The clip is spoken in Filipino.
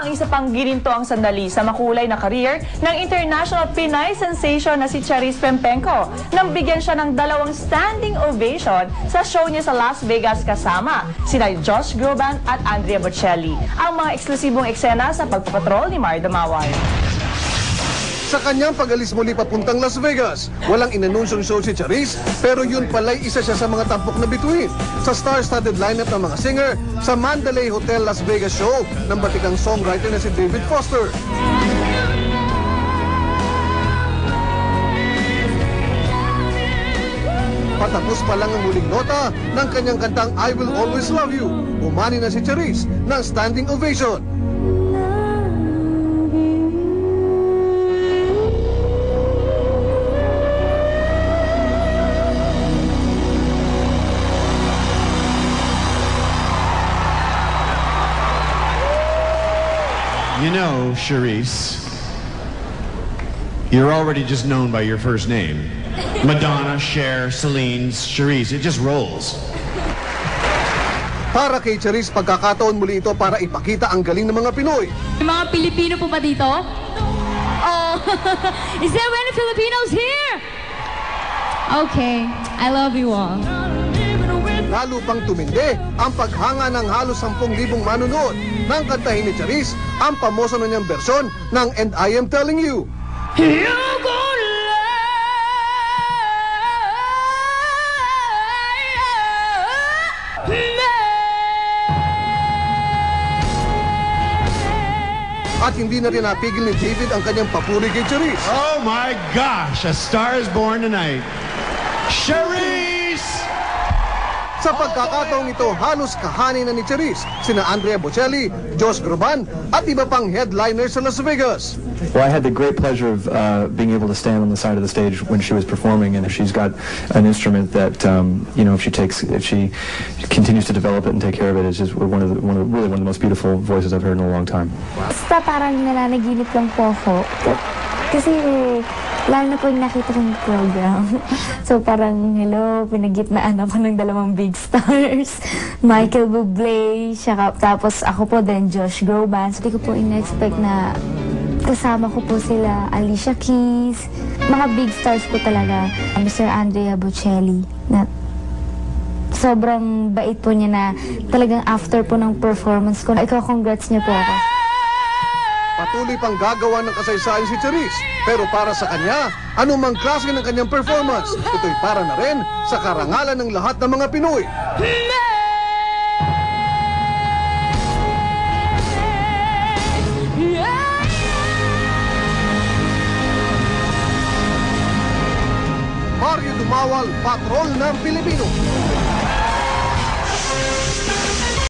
Ang isa pang gininto ang sandali sa makulay na career ng international Pinay sensation na si Charis Pempenko nang bigyan siya ng 2 standing ovation sa show niya sa Las Vegas kasama sina Josh Groban at Andrea Bocelli. Ang mga eksklusibong eksena sa pagpapatrol ni Mar Damawar. Sa kanyang pag-alis muli papuntang Las Vegas, walang inanunsyong show si Charis, pero yun pala'y isa siya sa mga tampok na bituin sa star-studded lineup ng mga singer sa Mandalay Hotel Las Vegas show ng batikang songwriter na si David Foster. Patapos pa lang ang huling nota ng kanyang kantang I Will Always Love You, umani na si Charis ng standing ovation. You know, Charisse, you're already just known by your first name. Madonna, Cher, Celine, Charisse, it just rolls. Para kay Charis, pagkakataon muli ito para ipakita ang galing ng mga Pinoy. May mga Pilipino po ba dito? Oh, is there any Filipinos here? Okay, I love you all. Lalo pang tumindi ang paghanga ng halos 10,000 manonood nang kantahin ni Charis ang pamoso na niyang bersyon ng And I Am Telling You. At hindi na rin napigil ni David ang kanyang papuri kay Charis. Oh my gosh, a star is born tonight. Charisse! Sa pagkakataong ito, halos kahani na ni Charis sina Andrea Bocelli, Josh Groban at iba pang headliners sa Las Vegas. Well, I had the great pleasure of being able to stand on the side of the stage when she was performing, and she's got an instrument that, you know, if she continues to develop it and take care of it, it's just really one of the most beautiful voices I've heard in a long time. Basta parang nananaginip lang po ako. Kasi lalo na po yung nakita kong program. So parang, hello, pinagitnaan ako ng 2 big stars. Michael Bublé, tapos ako po din, Josh Groban. So di ko po in-expect na kasama ko po sila, Alicia Keys, mga big stars po talaga. Mr. Andrea Bocelli, na sobrang bait po niya na talagang after po ng performance ko, ikaw congrats niya po ako. Patuloy pang gagawa ng kasaysayan si Charis. Pero para sa kanya, anumang klase ng kanyang performance, ito'y para na rin sa karangalan ng lahat ng mga Pinoy. Mario Dumawal, Patrol ng Pilipino.